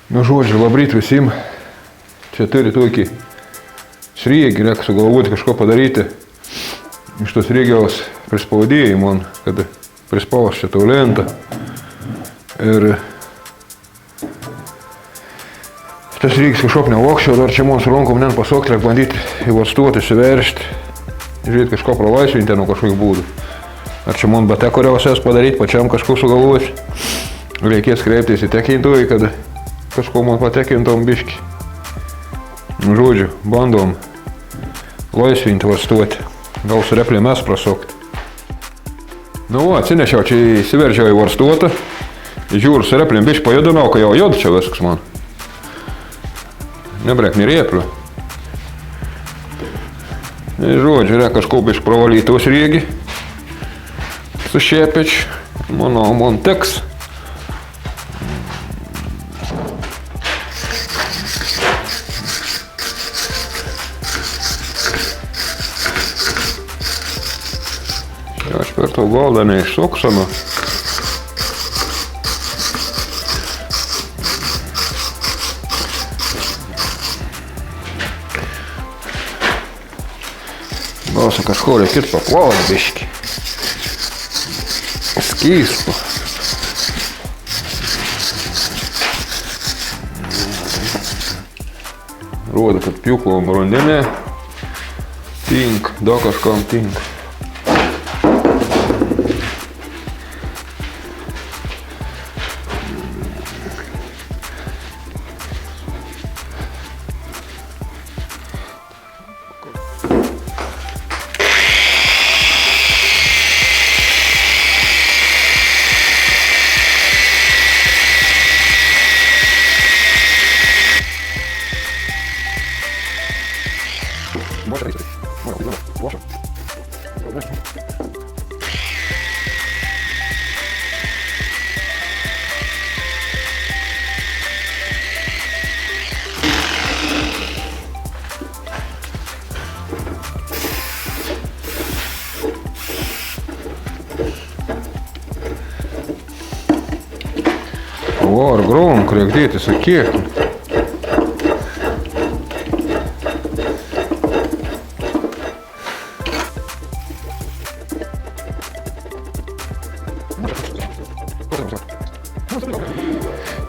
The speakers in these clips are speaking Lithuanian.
Nu, žodžiu, labrīt visiem. Čia turi tokį sriegi, reikia sugalvoti kažko padaryti. Iš tos sriegiaus prispaudėjai man, kad prispaus šitą lentą. Ir tas sriegis kažkop nevokščiau, dar čia mums rankom pasokti, reikia bandyti įvarstuoti, įsiveršti, žiūrėti kažko pralaisvinti nuo kažkokių būdų. Ar čia man bate kuriausias padaryti, pačiam kažko sugalvoti. Reikės kreiptis į tekintojį, kad kažko man patekintom biški. Žodžiu, bandom laisvinti, varstuoti. Gal su replėm prasukti. Nu, atsinešiau, čia įsiveržiau į varstuotą. Žiūriu, su replėm biški pajudinau, kai jau juda čia viskas man. Nebrek, neriepliu. Žodžiu, reikia kažko biški pravalyti tos riegi. Su šiepeč. Manau, man teks. Aš per to galdą neišsuksanu. Galsa kažko reikėtų paplauti biški. Skystų. Roda, kad pjūklom brandinė. Tink, da kažkam tink. Ar gronku reikia dėti su kieku.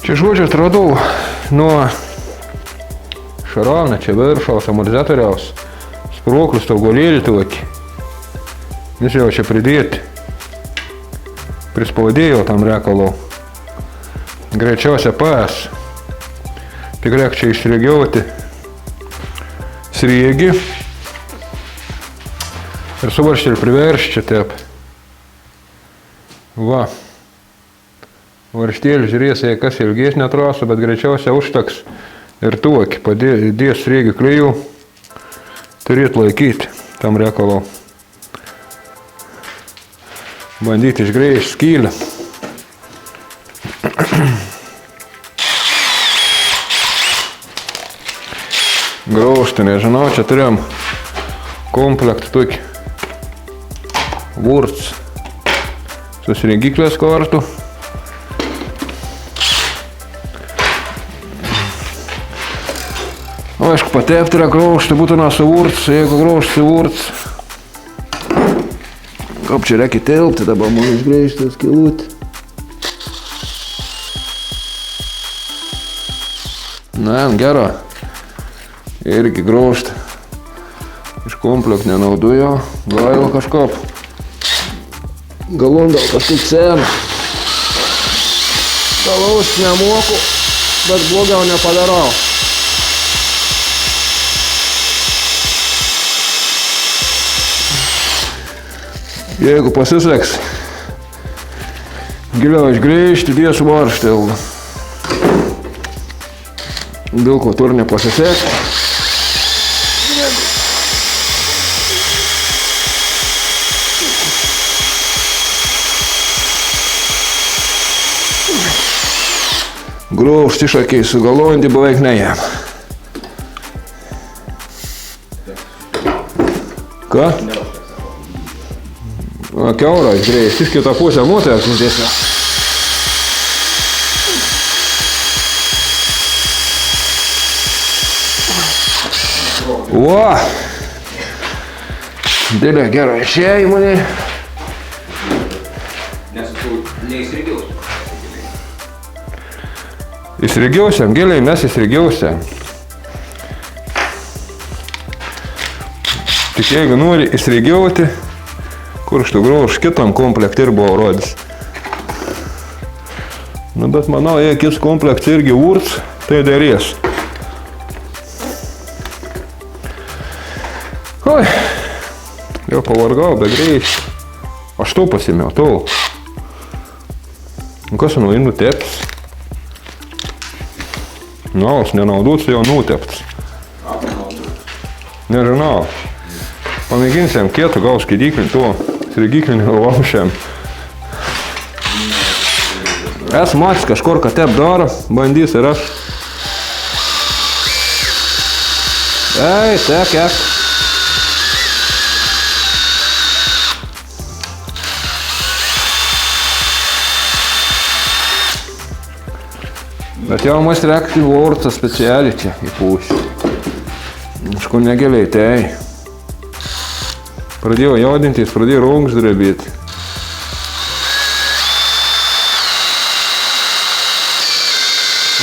Čia žodžiu atradau nuo šaravne, čia viršaus amortizatoriaus sproklius taugolėlį tokį. Jis jau čia pridėti. Prispaudėjau tam reikalau. Greičiausia pas. Tik reikia čia išsriegiauti sriegi. Ir suvaršti ir priveršti čia taip. Va. Varštėlį žiūrės, jei kas ilgesnė trasa, bet greičiausia užteks ir tokį. Padės sriegi klijų. Turėtų laikyti tam reikalau. Bandyti išgrėžti skylę. Graužti, nežinau, čia turėjom komplektą tokį vurts su sriegiklės kartu. Aišku, patepti yra graužti, būtina su vurts, jeigu graužti su vurts. Kaip čia reikia telpti, dabar man išgrėžti skylutį. Na, gero. Irgi graužti. Iš komplektų nenaudoju. Gaila kažkap. Galundau kažkaip seną. Galausti nemoku, bet blogiau nepadarau. Jeigu pasiseks giliau išgrėžti, dėsiu varštelą. Dėl ko tur nepasiseks. Graužti šakiai su galondį beveik neėm. Ką? Kiaurą išgrėjęs, iš kitą pusę motės didesnė. O! Dėlė gerai išėjo įmonė. Nes tu neįsirigiausi. Įsirigiausiam, giliai mes įsirigiausiam. Tik jeigu nori įsirigiauti, kur iš tikrųjų už kitam komplektį ir buvo rodys. Nu, bet manau, jei kits komplekts irgi urts, tai dėrės. Oi, jau pavargau, be greit. Aš tau pasimėjau, tau. Nu, kas nuo indų teps? Nu, aš nenaudots, jau nuteps. Nežinau. Pamėginsim kietų gaus skaidiklį to. Srigiklinį laušiam. Esu matęs kažkur, kad tep daro, bandys ir aš. Ei, tek. Bet jau mums reikia vortą specialiai čia į pusę. Kažkur negiliai tai. Pradėjo jaudintis, pradėjo rungs drebėti.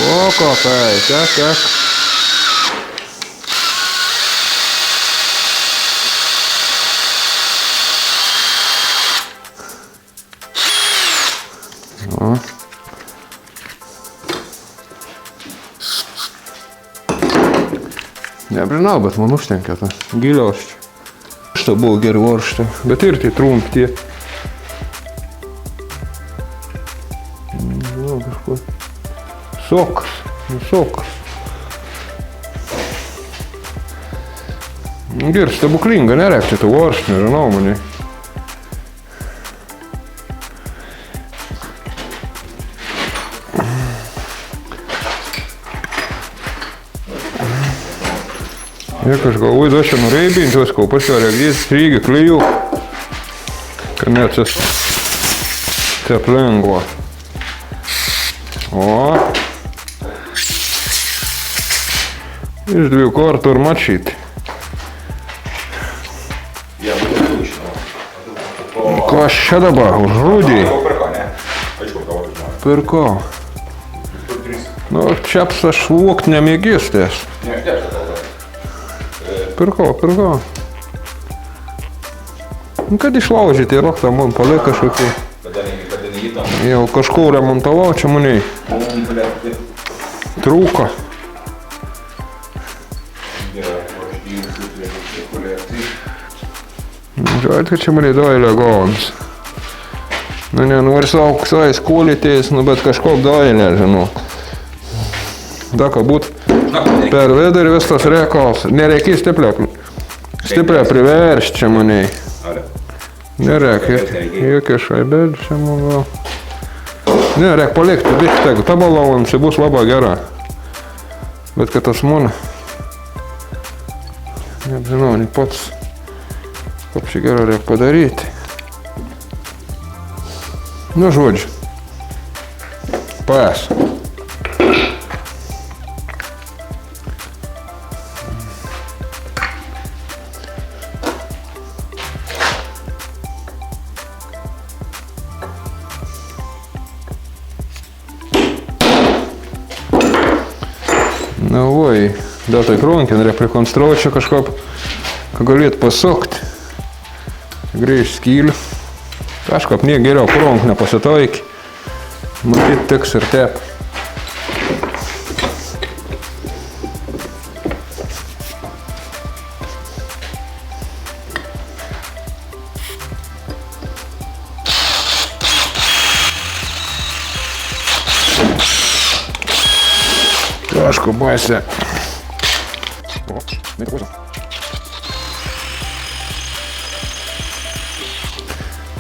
O, kokai, tek. O. Nežinau, bet man užtenka to giliaus čia. Šitą buvo geri varštai, bet ir tai trumpi. Nu, kažkur. Sokas. Gerai, stebuklinga, nereikia tų varštų, nežinau mani. Jak aš galvoju, da čia nureibinti visko, pasivarėk strygį klijų, kad net taip lengva. O. Iš 2 kartų ir mačyti. Kas čia dabar, užrūdį? Pirko. Nu, čiaps aš vokt nemėgistės. Pirko. Nu, kad išlaužyti ir roktą man palik kažkokį. Jau kažkur remontavau, čia maniai trūko. Žiūrėt, kad čia maniai dailė gaunas. Nu, nenori sauksai skolitės, nu, bet kažkok dailė, žinau. Da, kad būt per vidurį viskas reikals. Nereikia stipriai priveršti čia maniai. Nereikia. Jokia šaibėlė čia manau. Nereikia palikti, bištek. Ta balonams bus labai gera. Bet kad tas man, nežinau, ne pats, kaip čia gerai reikia padaryti. Nu, žodžiu. Pas. Nu, oi, da tai kronkin reikia prikonstruoti čia kažkop, kad galėtų pasukti. Grįžti skylių. Kažkop nie geriau kronk nepasitaikė. Matyt, tiks ir tep. Kažko baisė. O, netikūsiu.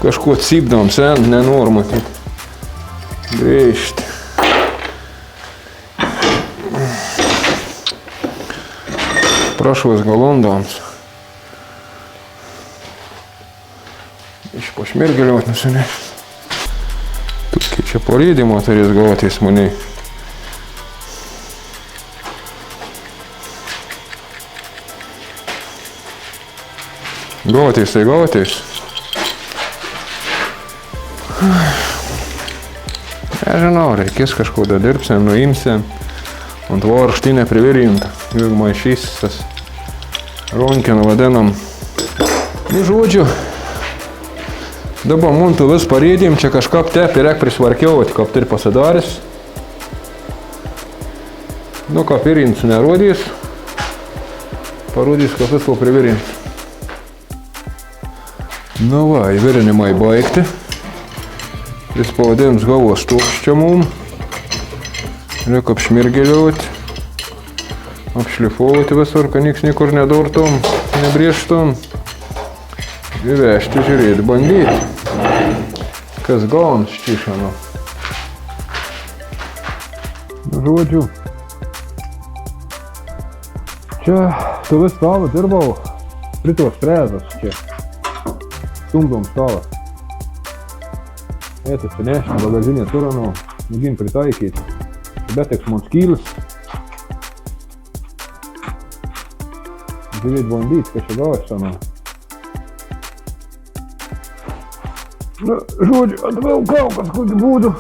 Kažko cypdom sen, nenori matyti. Grįžti. Prašos galondams. Iš pašmirgeliuot nusinešti. Tokie čia palydimo turės gautis maniai. Gautīs, tai gautīs. Nežinau, reikės kažkodā dirbsēm no imsēm un tvorštīnē privirinta. Ilgumai šis tas roņkenu vadenam. Nu, žodžiu, dabar man tu vis parīdīm, čia kažkap te pirek prisvarkiauti, kap ir pasidaris. Nu, kā pirīns nerodīs, parodīs, kas visko privirins. Nu, vai, virinimai baigti. Šis pavadījums galvos tūkšķamum. Liek apšmirgeliuoti, apšlifuoti visur, ka niks niekur nedurtom, nebrieštom. Įvežti, žiūrėti, bandyti. Kas gaunas šķišano. Nu, žodžiu. Čia tu vis stāvu dirbau pritos frēzas čia. Stumdom stāvas. Ētas čia nešana, bagažinė turano, mēģina pritaikīt. Beteks mums kīlis. Dzīvīt bandīt, ka čia gāšanā. Nu, žodži, atvēl kaut kas, kuri būtu.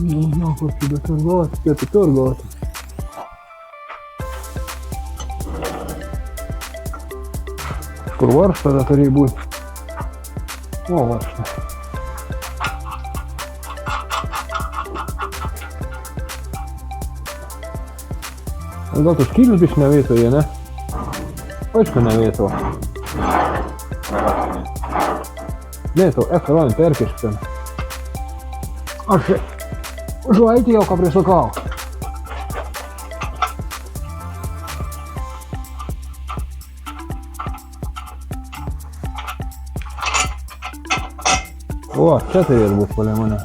Nav kaut kas, bet tur gāti, tieti tur gāti. Kur varš tādā arī būt? O, varš ne. Gal tas kīlis bišķi nevietoja, ne? Očka nevieto. Nevieto, ekran perkišķi. Aš žvaiti jau kā prisakau. O, čia turės būt palė mane.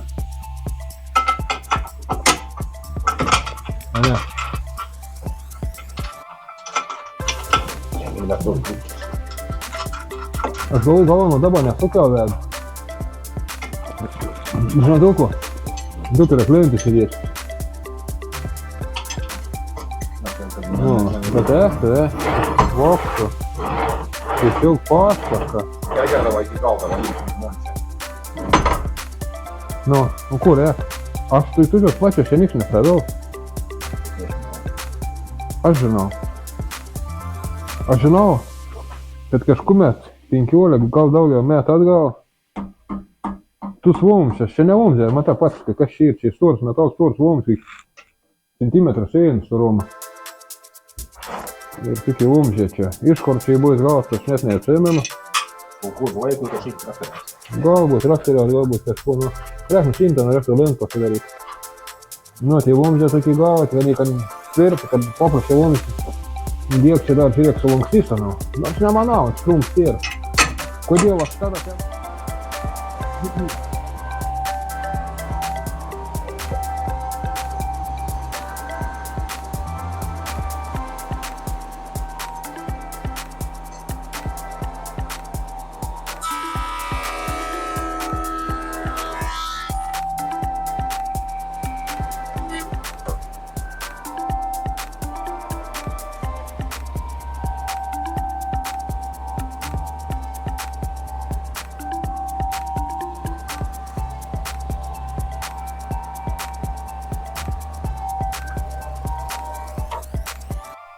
A ne. Aš galvoju, dabar nesukiau vedu. Žinai daug ko? Du turės lėntis įdėti. Bet vokstu. Tiesiog paspaka. Nu, kur, Aš tu tokios pačios čia niks nesradau. Aš žinau, kad kažkuomet 15, gal daugiau metų atgal, tu svomšas, čia ne vomžė, matā pats, kas čia ir, čia stors, metals stors vomžas, centimetras ēnas suroma. Ir tik vomžė čia. Iškor čia būs gals, aš net neatsimenu. Kur laiku kažkaip traktorius? Galbūt traktorius, galbūt kažko, nu, reikia šimtą norėtų lent pasidaryti. Nu, tai vomžė tokį gauti, vienai, kad tvirti, kad paprašė vomžė. Diek čia dar žiūrėk sulankstysa, nu. Aš nemanau, strums ir. Kodėl aš tada ten?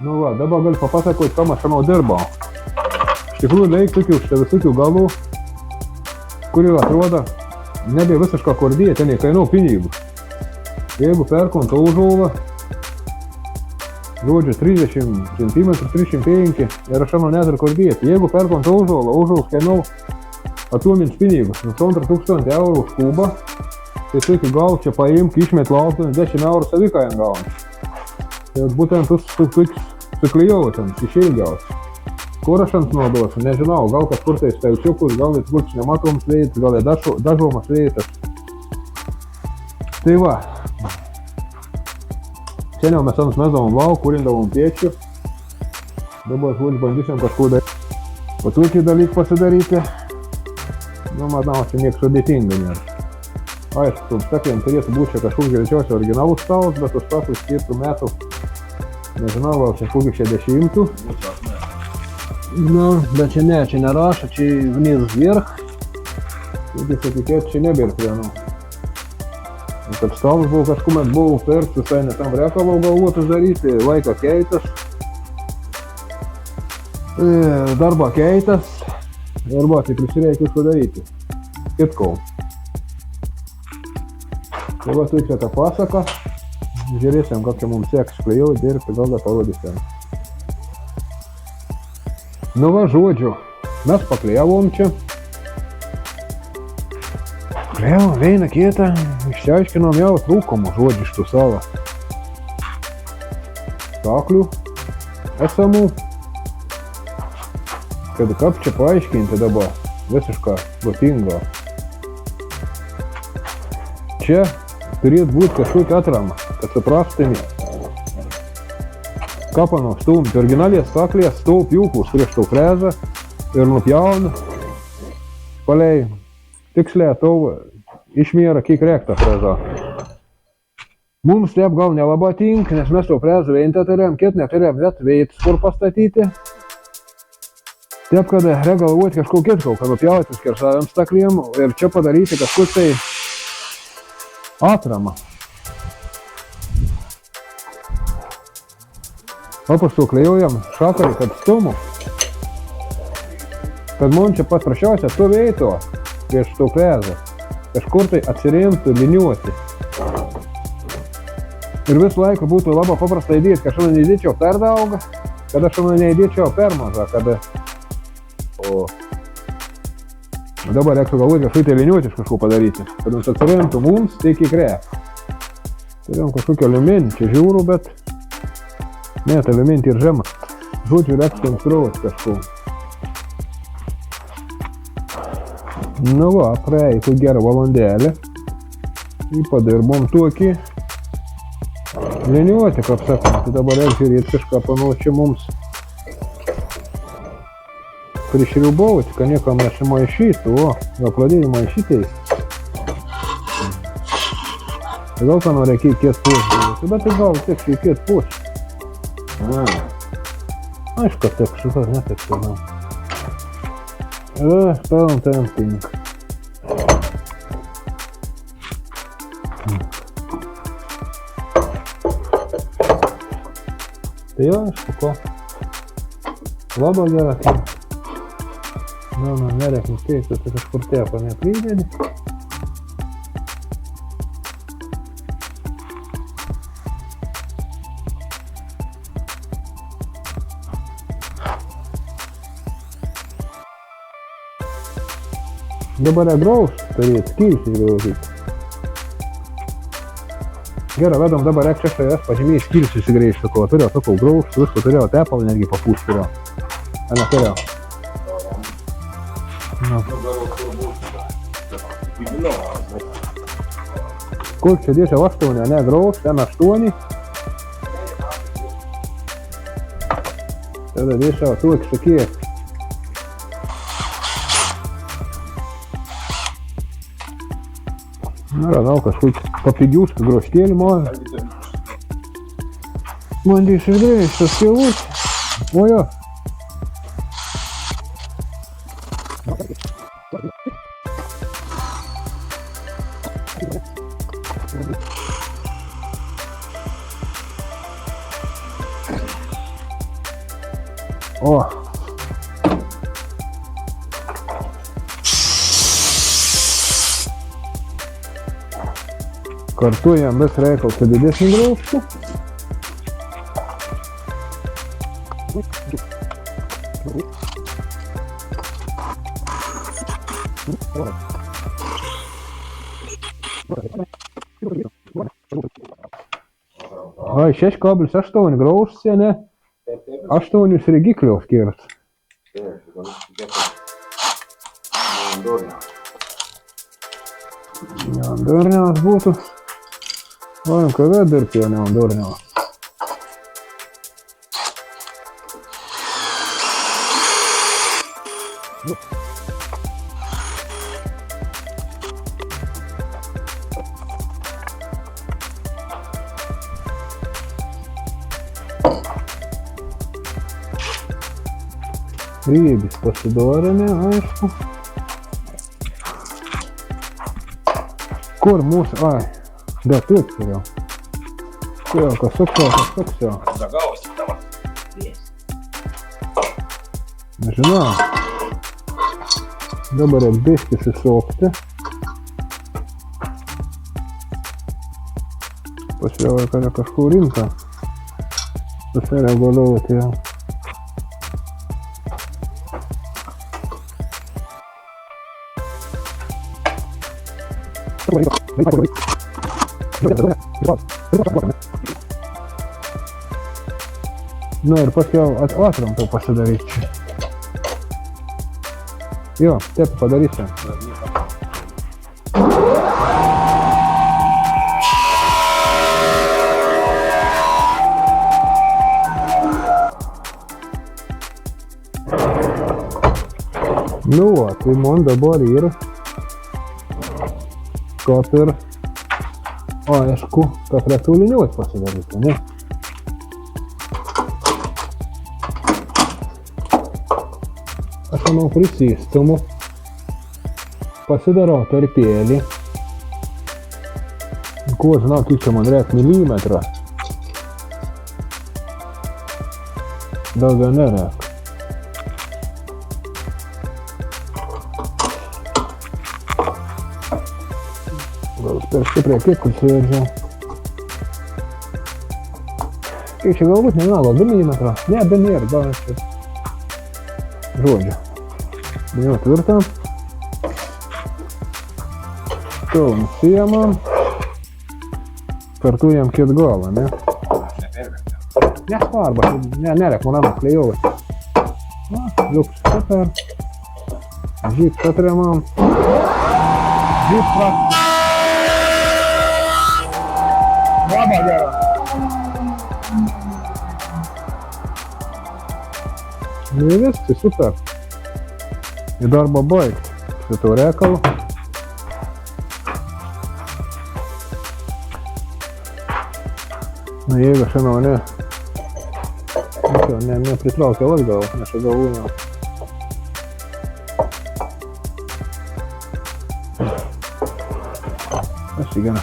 Nu va, dabar galiu papasakoti, kam aš šiandien dirbau. Iš tikrųjų, reikia tokių šitą visokių galų, kurių atrodo nebe visišką kordiją, ten įkainau pinigų. Jeigu perkom tą užuolą, žodžiu 30 cm, 35 ir aš šiandien net ir kordiją. Jeigu perkom tą užuolą, užuolas kainau atomins pinigus, 200 eurų už kubą, tai tokį gal čia paimk, išmet laukti, 10 eurų savikain gauni. Tai būtent tu suklijau ten, išilgiaus. Kur aš ant naudosiu, nežinau, gal kažkur tai stalčiukus, gal jis būtų nematomas veitas, gal dažomas veitas. Tai va. Šiandien mes mesdavom lauką, kūrindavom piečių. Dabar bandysim kažkur po tokį dalyką pasidaryti. Nu, manau, čia nieks sudėtinga nėra. Aišku, tums takiem turėtų būt čia kažkoks greičiausiai originalus stalas, bet tos stalas skirtų metų, nežinau, gal čia kokių 60. Nu, bet čia ne, čia nerašo, čia vniz vверх. Tokiais etikėt čia nebėr prienų. Kad stalas buvo kažkuomet buvo pirkt, visai ne tam reikalo galvotas daryti, laiką keitas. Darbą keitas. Arba tai prisireikia visko daryti. Kitkau. Tai va, tu čia tą pasaką. Žiūrėsim, kokia mums seks klejau dirbti, gal dar parodysim. Nu va, žodžiu, mes paklejavom čia. Klejavom vieną kitą, išsiaiškinom jau trūkumų žodžių iš tų savo staklių esamų. Kad kaip čia paaiškinti dabar visišką protingą. Čia turėtų būti kažkokia atrama, kad suprastami. Kapano stumti originalės staklės stau pjūklus prieš tau frezą ir nupjauna palei tikslę tau išmėra, kiek reikta freza. Mums taip gal nelabai tinka, nes mes tau frezą veintę turėjom, kit neturėjom vietas kur pastatyti. Taip, kad reikia galvoti kažko kitko, kad nupjauti skersavėm staklėm ir čia padaryti kažkur tai atramą. Paprastu klejojam šakarį, kad stumų. Kad man čia paprasčiausia stovėtų prieš to frezą. Kažkur tai atsiremtų liniuoti. Ir vis laiką būtų labai paprasta įdėti, kad šiandien neįdėčiau per daug, kad aš šiandien neįdėčiau per mažą, kad o dabar reiktų galvoti kažkaip tai liniuoti iš kažko padaryti, kad mums atsiremtų mums, tai kiek reikia. Turėjom kažkokį aliuminį, čia žiūrų, bet net aliuminį ir žemą. Žodžiu, reiktų konstruoti kažko. Nu va, praeitų gerą valandėlį. Ir padirbom tokį liniuoti, kaip sakom. Tai dabar reikia žiūrėti kažką panašiai mums prišriubauti, kad niekam nesimaišytų, o gal pradėjai maišytais. Tai gal ką norėkia kiet pusę, bet tai gal tiek kiet pusę. Aišku, kad tiek šitas netiek šiandien. Spēlam temping. Tai jau, aišku, ko. Labai gera tai. Nereik nukreipti, tai kažkur tėpa neklydėdį. Dabar graužt, turėt skiltis graužyti. Gerai, vedam dabar reik šeštas pažymėjai skiltis įsigraižti, ko turėjau, sakau, graužt, viską turėjau, tepalą netgi papūst turėjau. Ar neturėjau? Kur čia dėčiau 8, ne graužt, M8. Tada dėčiau tokį sakiek. Radau kažkokį papigiuską groštėlį man. Bandys išgrėžti tas skėlus. O jo. O. Kartu jam vis reikal su didesnį graužtų. Ai, 6,8 graužts, ja ne? 8 regiklių skirt. Durniavas būtų. Varam, ka vēl dirbti jau nevam durniavas. Rīgas pasidarėme, aišku. Kur mūsu, да, тут jau. Kur, kas suks jau. Загалось, давай. Есть. Nežinau. Dabar ir bišķi susukti. Pasijau kad kažkur rimta. Susireguliuoti jau. Nu ir pat jau ātram to pasidarīt. Jo, te padarysim. Nu, tai man dabar ir kaut ir aišku, kad retūliniuot pasidaryti, ne? Aš manau prisīstumu, pasidarau tarpēli, ko zināt, kiek čia man rēk milimetrā. Daudzā nerēk. Per stipriai kiek sēdžu. Kiek čia galbūt nevienalga 2 milimetrā. Ne, bet nėra, gal čia. Žodžiu. Jau tvirtą. To nusiemam. Kartu jam kiet galą, ne? Nesvarba, nerek man atklijot. Liuks super. Žips atremam. Žips praktiski. Labā garā. Nu ir viss, tai super. Ir darba baigt. Šito rēkalu. Nu jeigu šiandien nepritraukia atgal, nes aš galvoju. Aš į gana.